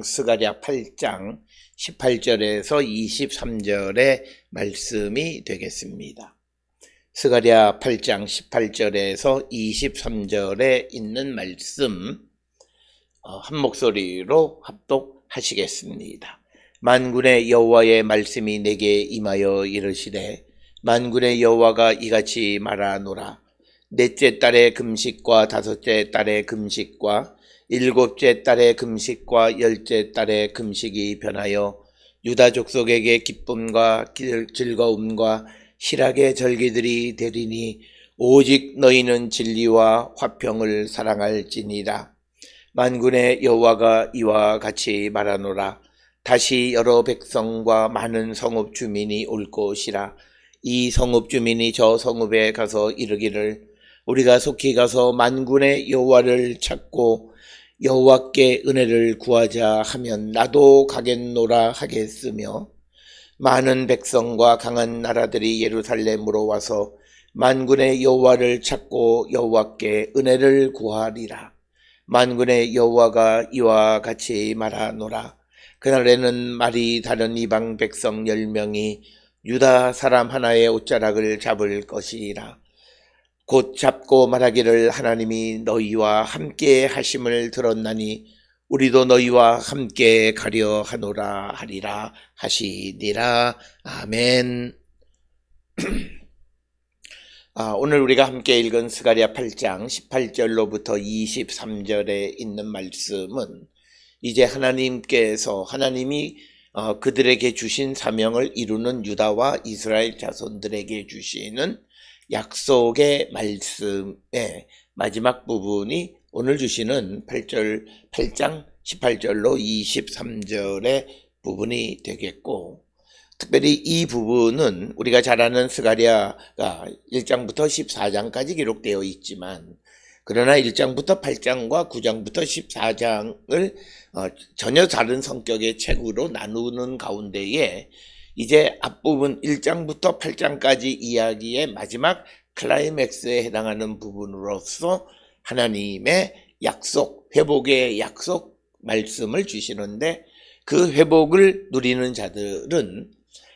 스가랴 8장 18절에서 23절의 말씀이 되겠습니다. 스가랴 8장 18절에서 23절에 있는 말씀 한 목소리로 합독하시겠습니다. 만군의 여호와의 말씀이 내게 임하여 이르시되 만군의 여호와가 이같이 말하노라. 넷째 달의 금식과 다섯째 달의 금식과 일곱째 달의 금식과 열째 달의 금식이 변하여 유다 족속에게 기쁨과 즐거움과 희락의 절기들이 되리니 오직 너희는 진리와 화평을 사랑할지니라. 만군의 여호와가 이와 같이 말하노라. 다시 여러 백성과 많은 성읍 주민이 올 것이라. 이 성읍 주민이 저 성읍에 가서 이르기를 우리가 속히 가서 만군의 여호와를 찾고 여호와께 은혜를 구하자 하면 나도 가겠노라 하겠으며 많은 백성과 강한 나라들이 예루살렘으로 와서 만군의 여호와를 찾고 여호와께 은혜를 구하리라. 만군의 여호와가 이와 같이 말하노라. 그날에는 말이 다른 이방 백성 10명이 유다 사람 하나의 옷자락을 잡을 것이라. 곧 잡고 말하기를 하나님이 너희와 함께 하심을 들었나니 우리도 너희와 함께 가려 하노라 하리라 하시니라. 아멘. 오늘 우리가 함께 읽은 스가랴 8장 18절로부터 23절에 있는 말씀은 이제 하나님이 그들에게 주신 사명을 이루는 유다와 이스라엘 자손들에게 주시는 약속의 말씀의 마지막 부분이 오늘 주시는 8장 18절로 23절의 부분이 되겠고, 특별히 이 부분은 우리가 잘 아는 스가랴가 1장부터 14장까지 기록되어 있지만, 그러나 1장부터 8장과 9장부터 14장을 전혀 다른 성격의 책으로 나누는 가운데에 이제 앞부분 1장부터 8장까지 이야기의 마지막 클라이맥스에 해당하는 부분으로서 하나님의 약속, 회복의 약속 말씀을 주시는데, 그 회복을 누리는 자들은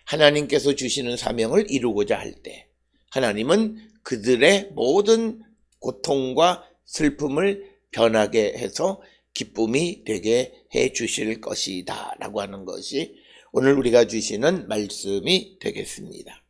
하나님께서 주시는 사명을 이루고자 할 때 하나님은 그들의 모든 고통과 슬픔을 변하게 해서 기쁨이 되게 해 주실 것이다 라고 하는 것이 오늘 우리가 주시는 말씀이 되겠습니다.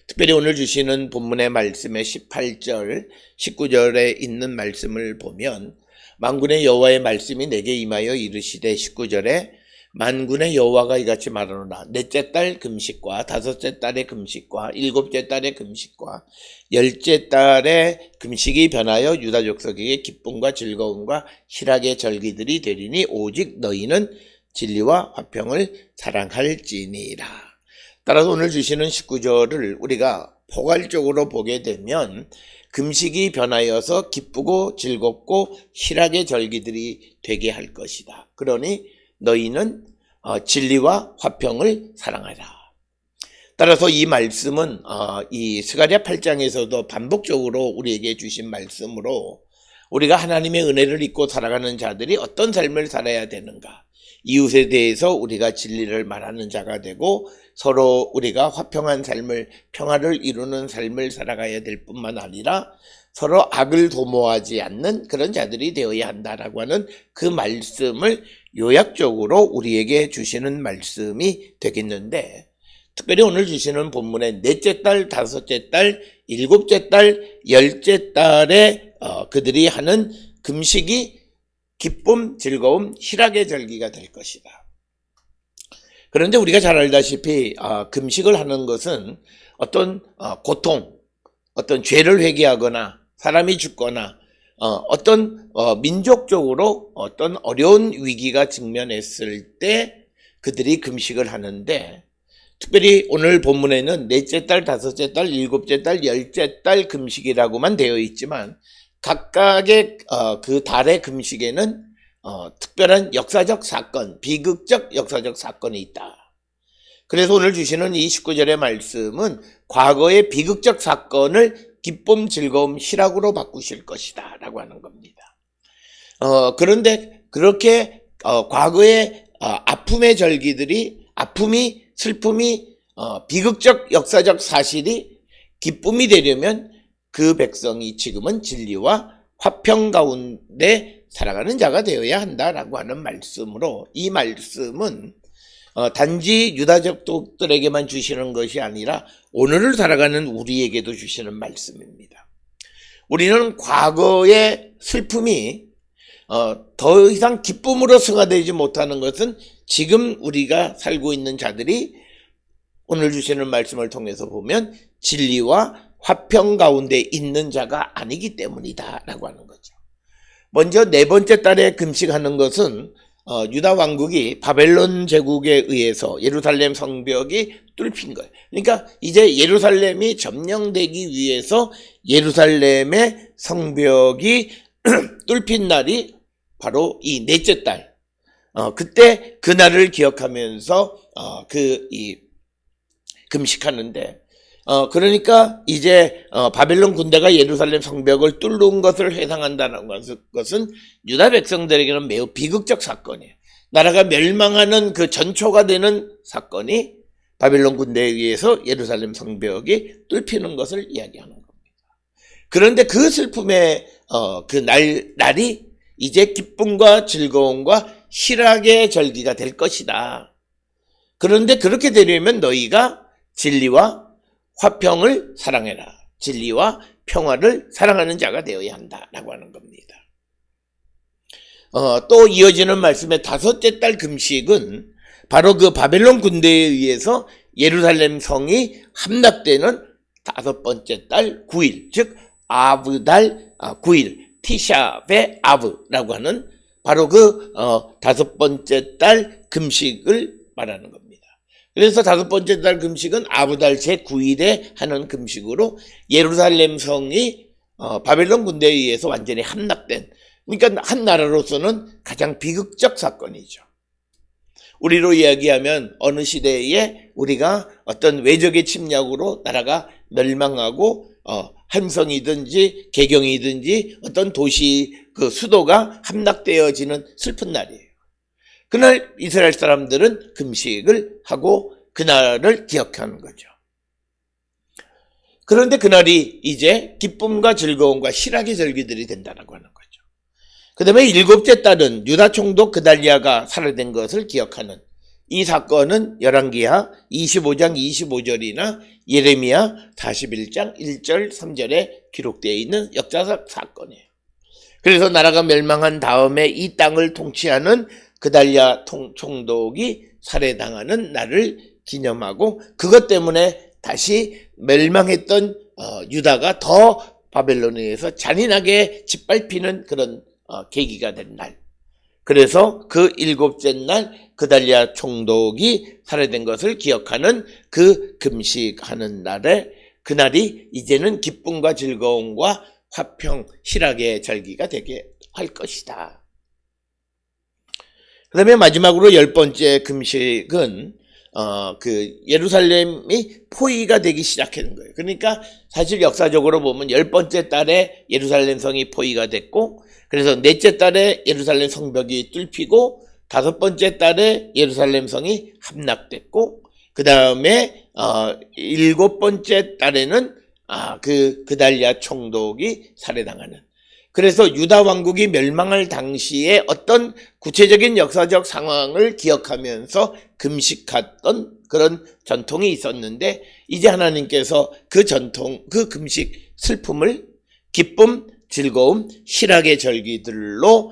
특별히 오늘 주시는 본문의 말씀의 18절, 19절에 있는 말씀을 보면 만군의 여호와의 말씀이 내게 임하여 이르시되 19절에 만군의 여호와가 이같이 말하노라. 넷째 달 금식과 다섯째 달의 금식과 일곱째 달의 금식과 열째 달의 금식이 변하여 유다 족속에게 기쁨과 즐거움과 희락의 절기들이 되리니 오직 너희는 진리와 화평을 사랑할지니라. 따라서 오늘 주시는 19절을 우리가 포괄적으로 보게 되면 금식이 변하여서 기쁘고 즐겁고 희락의 절기들이 되게 할 것이다. 그러니 너희는 진리와 화평을 사랑하라. 따라서 이 말씀은 이 스가랴 8장에서도 반복적으로 우리에게 주신 말씀으로 우리가 하나님의 은혜를 입고 살아가는 자들이 어떤 삶을 살아야 되는가, 이웃에 대해서 우리가 진리를 말하는 자가 되고 서로 우리가 화평한 삶을, 평화를 이루는 삶을 살아가야 될 뿐만 아니라 서로 악을 도모하지 않는 그런 자들이 되어야 한다라고 하는 그 말씀을 요약적으로 우리에게 주시는 말씀이 되겠는데, 특별히 오늘 주시는 본문의 넷째 달, 다섯째 달, 일곱째 달, 열째 달에 그들이 하는 금식이 기쁨, 즐거움, 희락의 절기가 될 것이다. 그런데 우리가 잘 알다시피 금식을 하는 것은 어떤 고통, 어떤 죄를 회개하거나 사람이 죽거나 어떤 민족적으로 어떤 어려운 위기가 직면했을 때 그들이 금식을 하는데, 특별히 오늘 본문에는 넷째 달, 다섯째 달, 일곱째 달, 열째 달 금식이라고만 되어 있지만 각각의 그 달의 금식에는 특별한 역사적 사건, 비극적 역사적 사건이 있다. 그래서 오늘 주시는 이 19절의 말씀은 과거의 비극적 사건을 기쁨, 즐거움, 희락으로 바꾸실 것이다 라고 하는 겁니다. 그런데 그렇게 과거의 아픔이 슬픔이 비극적 역사적 사실이 기쁨이 되려면 그 백성이 지금은 진리와 화평 가운데 살아가는 자가 되어야 한다라고 하는 말씀으로, 이 말씀은 단지 유다족들에게만 주시는 것이 아니라 오늘을 살아가는 우리에게도 주시는 말씀입니다. 우리는 과거의 슬픔이 더 이상 기쁨으로 승화되지 못하는 것은 지금 우리가 살고 있는 자들이 오늘 주시는 말씀을 통해서 보면 진리와 화평 가운데 있는 자가 아니기 때문이다 라고 하는 거죠. 먼저 네 번째 달에 금식하는 것은 유다 왕국이 바벨론 제국에 의해서 예루살렘 성벽이 뚫힌 거예요. 그러니까 이제 예루살렘이 점령되기 위해서 예루살렘의 성벽이 뚫힌 날이 바로 이 넷째 달. 그때 그날을 기억하면서 금식하는데, 그러니까 이제 바벨론 군대가 예루살렘 성벽을 뚫는 것을 회상한다는 것은 유다 백성들에게는 매우 비극적 사건이에요. 나라가 멸망하는 그 전초가 되는 사건이 바벨론 군대에 의해서 예루살렘 성벽이 뚫히는 것을 이야기하는 겁니다. 그런데 그 슬픔의 그 날이 이제 기쁨과 즐거움과 희락의 절기가 될 것이다. 그런데 그렇게 되려면 너희가 진리와 화평을 사랑해라. 진리와 평화를 사랑하는 자가 되어야 한다라고 하는 겁니다. 또 이어지는 말씀의 다섯째 달 금식은 바로 그 바벨론 군대에 의해서 예루살렘 성이 함락되는 다섯 번째 달 9일, 즉 아브달 9일, 티샤베 아브라고 하는 바로 그 다섯 번째 달 금식을 말하는 겁니다. 그래서 다섯 번째 달 금식은 아브달 제9일에 하는 금식으로 예루살렘 성이 바벨론 군대에 의해서 완전히 함락된, 그러니까 한 나라로서는 가장 비극적 사건이죠. 우리로 이야기하면 어느 시대에 우리가 어떤 외적의 침략으로 나라가 멸망하고 함성이든지 개경이든지 어떤 도시 그 수도가 함락되어지는 슬픈 날이에요. 그날 이스라엘 사람들은 금식을 하고 그날을 기억하는 거죠. 그런데 그날이 이제 기쁨과 즐거움과 희락의 절기들이 된다고 하는 거죠. 그 다음에 일곱째 달은 유다 총독 그달리아가 살해된 것을 기억하는, 이 사건은 열왕기하 25장 25절이나 예레미야 41장 1절 3절에 기록되어 있는 역사적 사건이에요. 그래서 나라가 멸망한 다음에 이 땅을 통치하는 그달리아 총독이 살해당하는 날을 기념하고, 그것 때문에 다시 멸망했던 유다가 더 바벨론에 의해서 잔인하게 짓밟히는 그런 계기가 된 날. 그래서 그 일곱째 날 그달리아 총독이 살해된 것을 기억하는 그 금식하는 날에, 그날이 이제는 기쁨과 즐거움과 화평, 희락의 절기가 되게 할 것이다. 그 다음에 마지막으로 열 번째 금식은 그 예루살렘이 포위가 되기 시작하는 거예요. 그러니까 사실 역사적으로 보면 열 번째 달에 예루살렘 성이 포위가 됐고, 그래서 넷째 달에 예루살렘 성벽이 뚫히고, 다섯 번째 달에 예루살렘 성이 함락됐고, 그 다음에 일곱 번째 달에는 그달리아 총독이 살해당하는, 그래서 유다 왕국이 멸망할 당시에 어떤 구체적인 역사적 상황을 기억하면서 금식했던 그런 전통이 있었는데, 이제 하나님께서 그 전통, 그 금식 슬픔을 기쁨, 즐거움, 희락의 절기들로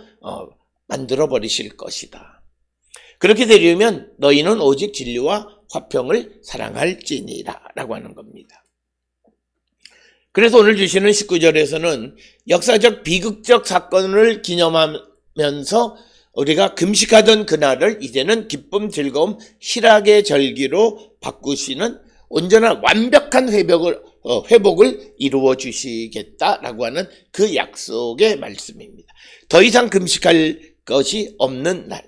만들어 버리실 것이다. 그렇게 되려면 너희는 오직 진리와 화평을 사랑할지니라 라고 하는 겁니다. 그래서 오늘 주시는 19절에서는 역사적 비극적 사건을 기념하면서 우리가 금식하던 그날을 이제는 기쁨, 즐거움, 희락의 절기로 바꾸시는 온전한 완벽한 회복을 이루어 주시겠다라고 하는 그 약속의 말씀입니다. 더 이상 금식할 것이 없는 날,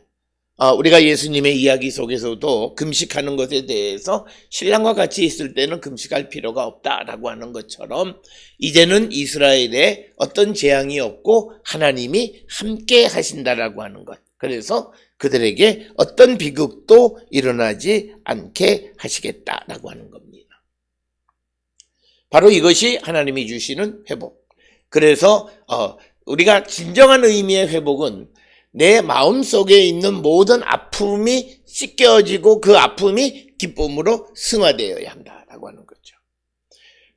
우리가 예수님의 이야기 속에서도 금식하는 것에 대해서 신랑과 같이 있을 때는 금식할 필요가 없다라고 하는 것처럼 이제는 이스라엘에 어떤 재앙이 없고 하나님이 함께 하신다라고 하는 것. 그래서 그들에게 어떤 비극도 일어나지 않게 하시겠다라고 하는 겁니다. 바로 이것이 하나님이 주시는 회복. 그래서 우리가 진정한 의미의 회복은 내 마음속에 있는 모든 아픔이 씻겨지고 그 아픔이 기쁨으로 승화되어야 한다라고 하는 거죠.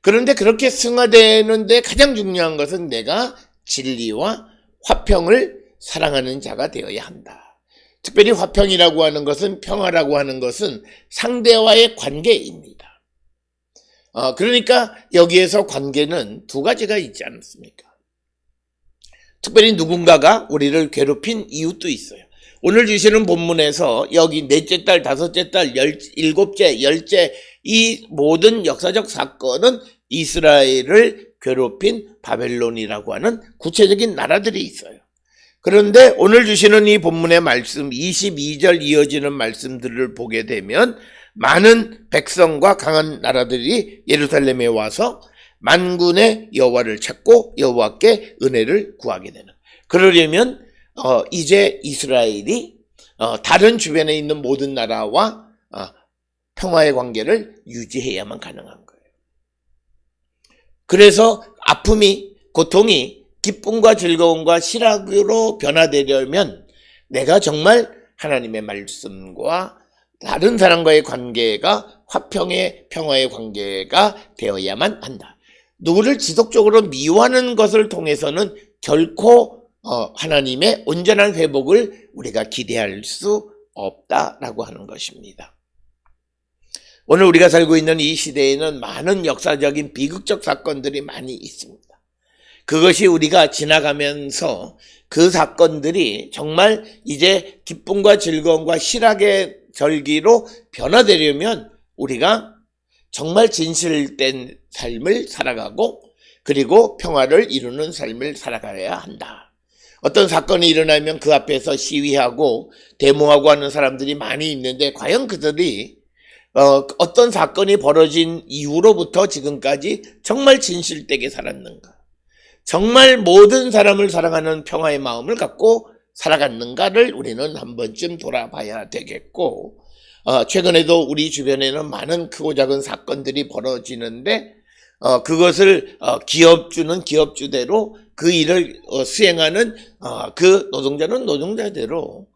그런데 그렇게 승화되는데 가장 중요한 것은 내가 진리와 화평을 사랑하는 자가 되어야 한다. 특별히 화평이라고 하는 것은, 평화라고 하는 것은 상대와의 관계입니다. 그러니까 여기에서 관계는 두 가지가 있지 않습니까? 특별히 누군가가 우리를 괴롭힌 이유도 있어요. 오늘 주시는 본문에서 여기 넷째 달, 다섯째 달, 일곱째, 열째 이 모든 역사적 사건은 이스라엘을 괴롭힌 바벨론이라고 하는 구체적인 나라들이 있어요. 그런데 오늘 주시는 이 본문의 말씀 22절 이어지는 말씀들을 보게 되면 많은 백성과 강한 나라들이 예루살렘에 와서 만군의 여호와를 찾고 여호와께 은혜를 구하게 되는. 그러려면 이제 이스라엘이 다른 주변에 있는 모든 나라와 평화의 관계를 유지해야만 가능한 거예요. 그래서 아픔이, 고통이 기쁨과 즐거움과 희락으로 변화되려면 내가 정말 하나님의 말씀과 다른 사람과의 관계가 화평의, 평화의 관계가 되어야만 한다. 누구를 지속적으로 미워하는 것을 통해서는 결코 하나님의 온전한 회복을 우리가 기대할 수 없다라고 하는 것입니다. 오늘 우리가 살고 있는 이 시대에는 많은 역사적인 비극적 사건들이 많이 있습니다. 그것이 우리가 지나가면서 그 사건들이 정말 이제 기쁨과 즐거움과 희락의 절기로 변화되려면 우리가 정말 진실된 삶을 살아가고 그리고 평화를 이루는 삶을 살아가야 한다. 어떤 사건이 일어나면 그 앞에서 시위하고 데모하고 하는 사람들이 많이 있는데 과연 그들이 어떤 사건이 벌어진 이후로부터 지금까지 정말 진실되게 살았는가? 정말 모든 사람을 사랑하는 평화의 마음을 갖고 살아갔는가를 우리는 한 번쯤 돌아봐야 되겠고, 최근에도 우리 주변에는 많은 크고 작은 사건들이 벌어지는데 그것을 기업주는 기업주대로 그 일을 수행하는 그 노동자는 노동자대로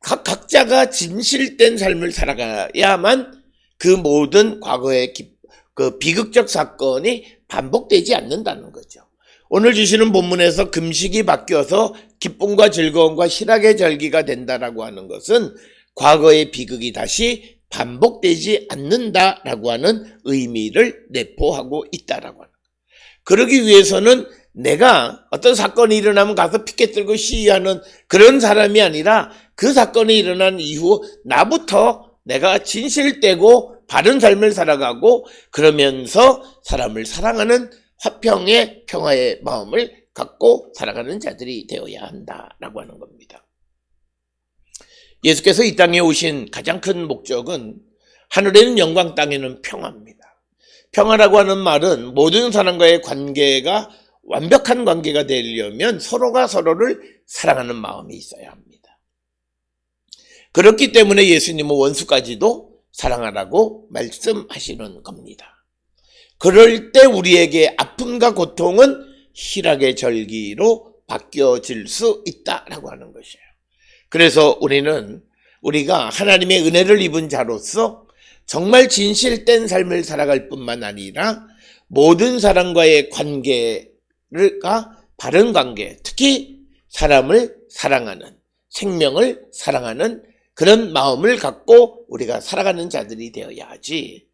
각자가 진실된 삶을 살아가야만 그 모든 과거의 그 비극적 사건이 반복되지 않는다는 거죠. 오늘 주시는 본문에서 금식이 바뀌어서 기쁨과 즐거움과 희락의 절기가 된다라고 하는 것은 과거의 비극이 다시 반복되지 않는다라고 하는 의미를 내포하고 있다라고 하는 거예요. 그러기 위해서는 내가 어떤 사건이 일어나면 가서 피켓 들고 시위하는 그런 사람이 아니라 그 사건이 일어난 이후 나부터 내가 진실되고 바른 삶을 살아가고 그러면서 사람을 사랑하는 화평의 평화의 마음을 갖고 살아가는 자들이 되어야 한다라고 하는 겁니다. 예수께서 이 땅에 오신 가장 큰 목적은 하늘에는 영광, 땅에는 평화입니다. 평화라고 하는 말은 모든 사람과의 관계가 완벽한 관계가 되려면 서로가 서로를 사랑하는 마음이 있어야 합니다. 그렇기 때문에 예수님은 원수까지도 사랑하라고 말씀하시는 겁니다. 그럴 때 우리에게 아픔과 고통은 희락의 절기로 바뀌어질 수 있다라고 하는 것이에요. 그래서 우리가 하나님의 은혜를 입은 자로서 정말 진실된 삶을 살아갈 뿐만 아니라 모든 사람과의 관계가 바른 관계, 특히 사람을 사랑하는, 생명을 사랑하는 그런 마음을 갖고 우리가 살아가는 자들이 되어야 하지.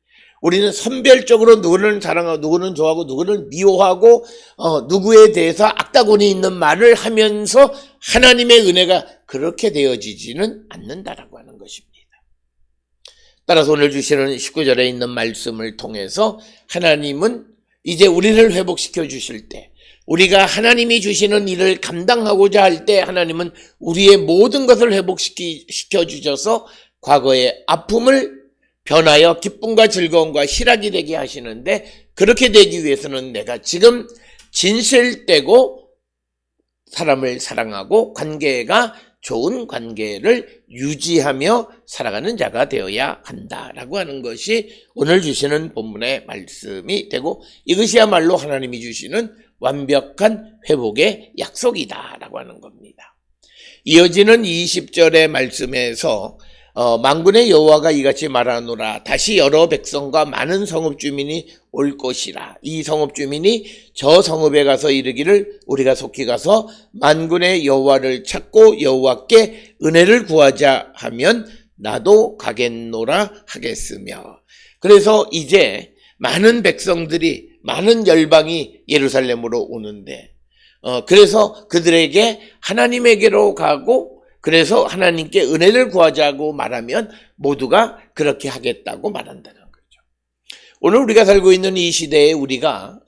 우리는 선별적으로 누구는 사랑하고 누구는 좋아하고 누구는 미워하고 누구에 대해서 악다구니 있는 말을 하면서 하나님의 은혜가 그렇게 되어지지는 않는다라고 하는 것입니다. 따라서 오늘 주시는 19절에 있는 말씀을 통해서 하나님은 이제 우리를 회복시켜 주실 때 우리가 하나님이 주시는 일을 감당하고자 할 때 하나님은 우리의 모든 것을 회복시켜 주셔서 과거의 아픔을 변하여 기쁨과 즐거움과 희락이 되게 하시는데, 그렇게 되기 위해서는 내가 지금 진실되고 사람을 사랑하고 관계가 좋은 관계를 유지하며 살아가는 자가 되어야 한다라고 하는 것이 오늘 주시는 본문의 말씀이 되고, 이것이야말로 하나님이 주시는 완벽한 회복의 약속이다라고 하는 겁니다. 이어지는 20절의 말씀에서 만군의 여호와가 이같이 말하노라. 다시 여러 백성과 많은 성읍 주민이 올 것이라. 이 성읍 주민이 저 성읍에 가서 이르기를 우리가 속히 가서 만군의 여호와를 찾고 여호와께 은혜를 구하자 하면 나도 가겠노라 하겠으며. 그래서 이제 많은 백성들이, 많은 열방이 예루살렘으로 오는데, 그래서 그들에게 하나님에게로 가고, 그래서 하나님께 은혜를 구하자고 말하면 모두가 그렇게 하겠다고 말한다는 거죠. 오늘 우리가 살고 있는 이 시대에 우리가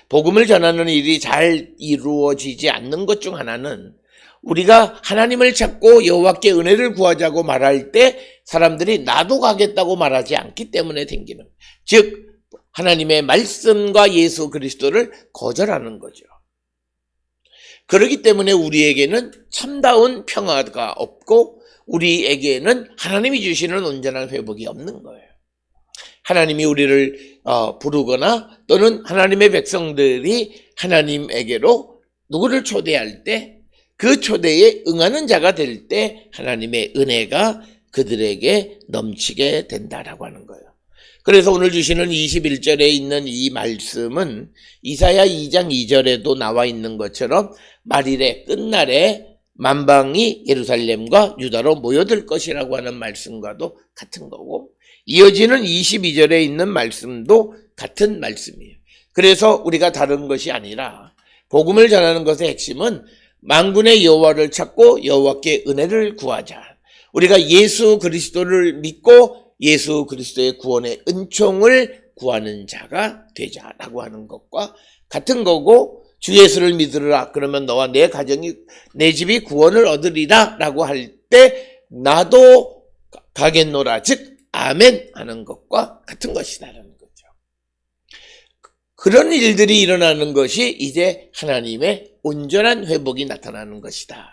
복음을 전하는 일이 잘 이루어지지 않는 것 중 하나는, 우리가 하나님을 찾고 여호와께 은혜를 구하자고 말할 때 사람들이 나도 가겠다고 말하지 않기 때문에 생기는, 즉 하나님의 말씀과 예수 그리스도를 거절하는 거죠. 그렇기 때문에 우리에게는 참다운 평화가 없고 우리에게는 하나님이 주시는 온전한 회복이 없는 거예요. 하나님이 우리를 부르거나 또는 하나님의 백성들이 하나님에게로 누구를 초대할 때 그 초대에 응하는 자가 될 때 하나님의 은혜가 그들에게 넘치게 된다라고 하는 거예요. 그래서 오늘 주시는 21절에 있는 이 말씀은 이사야 2장 2절에도 나와 있는 것처럼 말일의 끝날에 만방이 예루살렘과 유다로 모여들 것이라고 하는 말씀과도 같은 거고, 이어지는 22절에 있는 말씀도 같은 말씀이에요. 그래서 우리가 다른 것이 아니라 복음을 전하는 것의 핵심은 만군의 여호와를 찾고 여호와께 은혜를 구하자. 우리가 예수 그리스도를 믿고 예수 그리스도의 구원의 은총을 구하는 자가 되자라고 하는 것과 같은 거고, 주 예수를 믿으라 그러면 너와 내 가정이, 내 집이 구원을 얻으리라 라고 할 때 나도 가겠노라, 즉 아멘 하는 것과 같은 것이다라는 거죠. 그런 일들이 일어나는 것이 이제 하나님의 온전한 회복이 나타나는 것이다.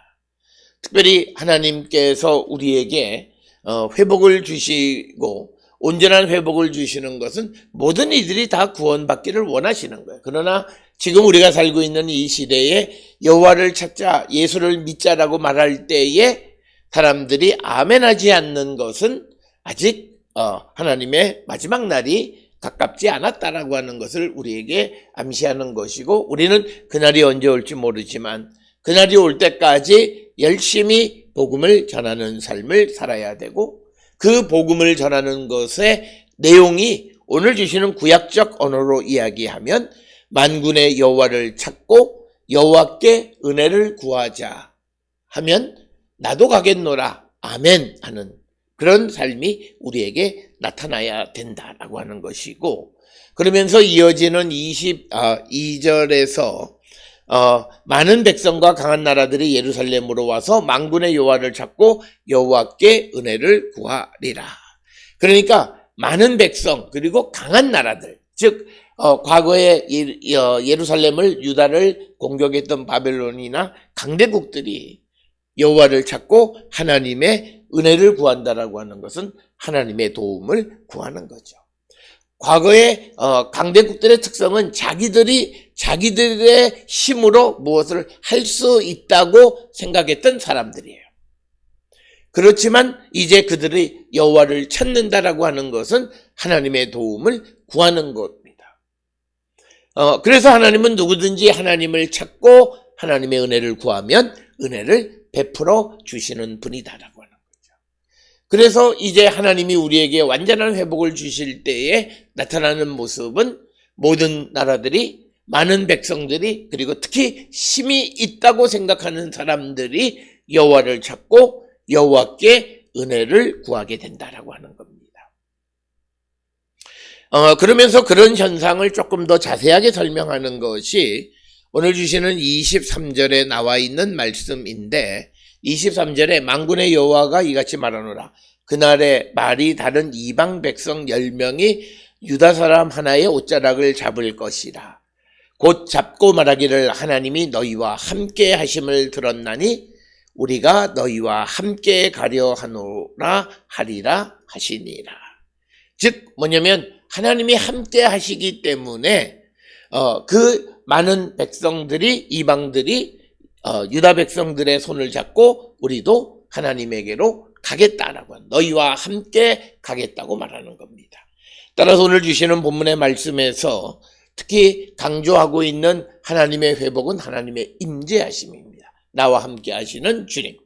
특별히 하나님께서 우리에게 회복을 주시고 온전한 회복을 주시는 것은 모든 이들이 다 구원받기를 원하시는 거예요. 그러나 지금 우리가 살고 있는 이 시대에 여호와를 찾자, 예수를 믿자라고 말할 때에 사람들이 아멘하지 않는 것은 아직 하나님의 마지막 날이 가깝지 않았다라고 하는 것을 우리에게 암시하는 것이고, 우리는 그날이 언제 올지 모르지만 그날이 올 때까지 열심히 복음을 전하는 삶을 살아야 되고, 그 복음을 전하는 것의 내용이 오늘 주시는 구약적 언어로 이야기하면 만군의 여호와를 찾고 여호와께 은혜를 구하자 하면 나도 가겠노라 아멘 하는 그런 삶이 우리에게 나타나야 된다라고 하는 것이고, 그러면서 이어지는 22절에서 많은 백성과 강한 나라들이 예루살렘으로 와서 만군의 여호와를 찾고 여호와께 은혜를 구하리라. 그러니까 많은 백성 그리고 강한 나라들, 즉 과거에 예루살렘을, 유다를 공격했던 바벨론이나 강대국들이 여호와를 찾고 하나님의 은혜를 구한다라고 하는 것은 하나님의 도움을 구하는 거죠. 과거의 강대국들의 특성은 자기들의 힘으로 무엇을 할 수 있다고 생각했던 사람들이에요. 그렇지만 이제 그들이 여호와를 찾는다라고 하는 것은 하나님의 도움을 구하는 겁니다. 그래서 하나님은 누구든지 하나님을 찾고 하나님의 은혜를 구하면 은혜를 베풀어 주시는 분이다라고 하는 거죠. 그래서 이제 하나님이 우리에게 완전한 회복을 주실 때에 나타나는 모습은 모든 나라들이, 많은 백성들이, 그리고 특히 힘이 있다고 생각하는 사람들이 여호와를 찾고 여호와께 은혜를 구하게 된다라고 하는 겁니다. 그러면서 그런 현상을 조금 더 자세하게 설명하는 것이 오늘 주시는 23절에 나와 있는 말씀인데 23절에 만군의 여호와가 이같이 말하노라. 그날에 말이 다른 이방 백성 10명이 유다 사람 하나의 옷자락을 잡을 것이라. 곧 잡고 말하기를 하나님이 너희와 함께 하심을 들었나니 우리가 너희와 함께 가려 하노라 하리라 하시니라. 즉 뭐냐면 하나님이 함께 하시기 때문에 그 많은 백성들이 이방들이 유다 백성들의 손을 잡고 우리도 하나님에게로 가겠다라고 너희와 함께 가겠다고 말하는 겁니다. 따라서 오늘 주시는 본문의 말씀에서 특히 강조하고 있는 하나님의 회복은 하나님의 임재하심입니다. 나와 함께 하시는 주님.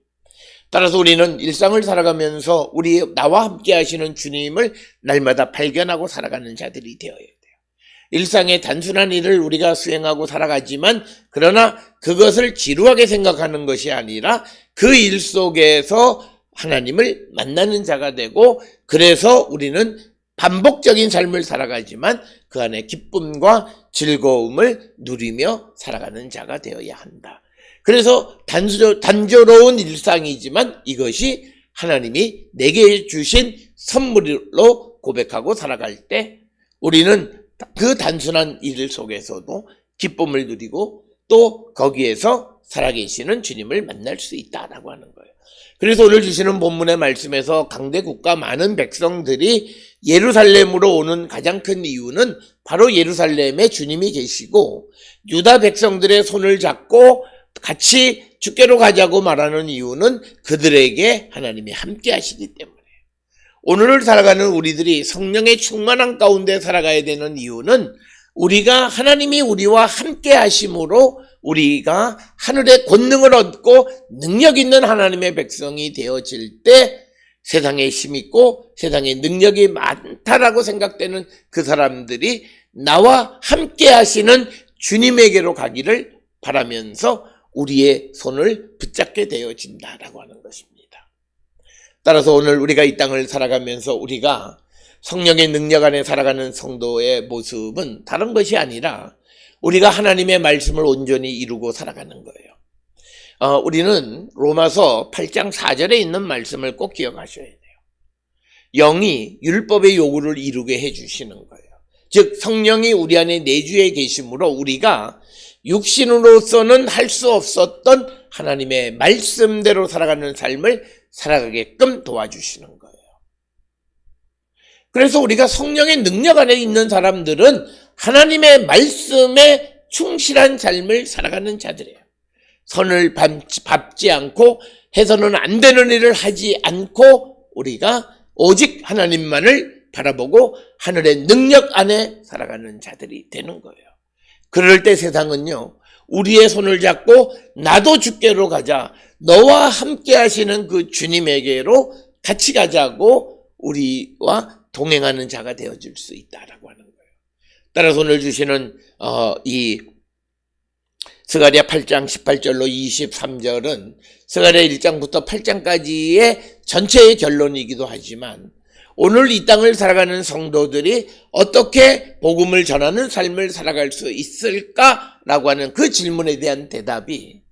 따라서 우리는 일상을 살아가면서 나와 함께 하시는 주님을 날마다 발견하고 살아가는 자들이 되어야 돼요. 일상의 단순한 일을 우리가 수행하고 살아가지만 그러나 그것을 지루하게 생각하는 것이 아니라 그 일 속에서 하나님을 만나는 자가 되고 그래서 우리는 반복적인 삶을 살아가지만 그 안에 기쁨과 즐거움을 누리며 살아가는 자가 되어야 한다. 그래서 단조로운 일상이지만 이것이 하나님이 내게 주신 선물로 고백하고 살아갈 때 우리는 그 단순한 일 속에서도 기쁨을 누리고 또 거기에서 살아계시는 주님을 만날 수 있다라고 하는 거예요. 그래서 오늘 주시는 본문의 말씀에서 강대국가 많은 백성들이 예루살렘으로 오는 가장 큰 이유는 바로 예루살렘에 주님이 계시고 유다 백성들의 손을 잡고 같이 주께로 가자고 말하는 이유는 그들에게 하나님이 함께 하시기 때문에 오늘을 살아가는 우리들이 성령의 충만한 가운데 살아가야 되는 이유는 우리가 하나님이 우리와 함께 하심으로 우리가 하늘의 권능을 얻고 능력 있는 하나님의 백성이 되어질 때 세상에 힘있고 세상에 능력이 많다라고 생각되는 그 사람들이 나와 함께 하시는 주님에게로 가기를 바라면서 우리의 손을 붙잡게 되어진다라고 하는 것입니다. 따라서 오늘 우리가 이 땅을 살아가면서 우리가 성령의 능력 안에 살아가는 성도의 모습은 다른 것이 아니라 우리가 하나님의 말씀을 온전히 이루고 살아가는 거예요. 우리는 로마서 8장 4절에 있는 말씀을 꼭 기억하셔야 돼요. 영이 율법의 요구를 이루게 해주시는 거예요. 즉 성령이 우리 안에 내주에 계심으로 우리가 육신으로서는 할 수 없었던 하나님의 말씀대로 살아가는 삶을 살아가게끔 도와주시는 거예요. 그래서 우리가 성령의 능력 안에 있는 사람들은 하나님의 말씀에 충실한 삶을 살아가는 자들이에요. 선을 밟지 않고 해서는 안 되는 일을 하지 않고 우리가 오직 하나님만을 바라보고 하늘의 능력 안에 살아가는 자들이 되는 거예요. 그럴 때 세상은요, 우리의 손을 잡고 나도 주께로 가자, 너와 함께 하시는 그 주님에게로 같이 가자고 우리와 동행하는 자가 되어줄 수 있다라고 하는 거예요. 따라서 오늘 주시는 이 스가랴 8장 18절로 23절은 스가랴 1장부터 8장까지의 전체의 결론이기도 하지만 오늘 이 땅을 살아가는 성도들이 어떻게 복음을 전하는 삶을 살아갈 수 있을까라고 하는 그 질문에 대한 대답이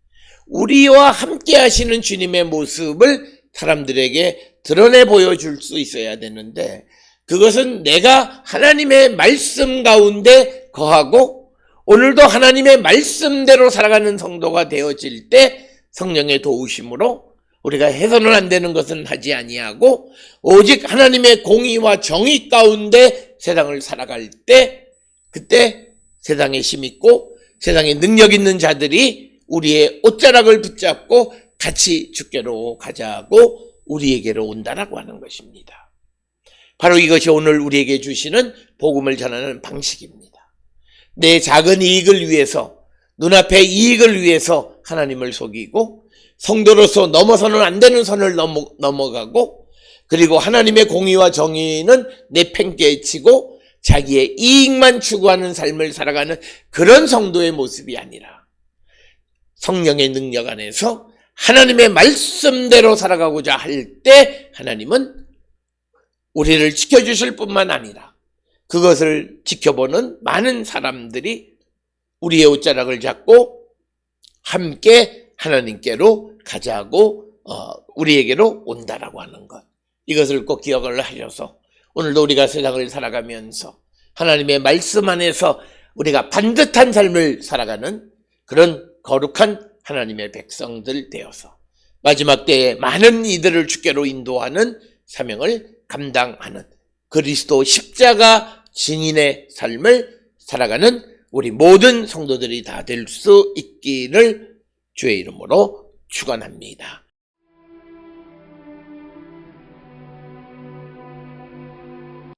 우리와 함께 하시는 주님의 모습을 사람들에게 드러내 보여줄 수 있어야 되는데 그것은 내가 하나님의 말씀 가운데 거하고 오늘도 하나님의 말씀대로 살아가는 성도가 되어질 때 성령의 도우심으로 우리가 해서는 안 되는 것은 하지 아니하고 오직 하나님의 공의와 정의 가운데 세상을 살아갈 때 그때 세상에 힘있고 세상에 능력 있는 자들이 우리의 옷자락을 붙잡고 같이 주께로 가자고 우리에게로 온다라고 하는 것입니다. 바로 이것이 오늘 우리에게 주시는 복음을 전하는 방식입니다. 내 작은 이익을 위해서 눈앞의 이익을 위해서 하나님을 속이고 성도로서 넘어서는 안 되는 선을 넘어가고 그리고 하나님의 공의와 정의는 내팽개에 치고 자기의 이익만 추구하는 삶을 살아가는 그런 성도의 모습이 아니라 성령의 능력 안에서 하나님의 말씀대로 살아가고자 할 때 하나님은 우리를 지켜주실 뿐만 아니라 그것을 지켜보는 많은 사람들이 우리의 옷자락을 잡고 함께 하나님께로 가자고 우리에게로 온다라고 하는 것. 이것을 꼭 기억을 하셔서 오늘도 우리가 세상을 살아가면서 하나님의 말씀 안에서 우리가 반듯한 삶을 살아가는 그런 거룩한 하나님의 백성들 되어서 마지막 때에 많은 이들을 주께로 인도하는 사명을 감당하는 그리스도 십자가 증인의 삶을 살아가는 우리 모든 성도들이 다 될 수 있기를 주의 이름으로 축원합니다.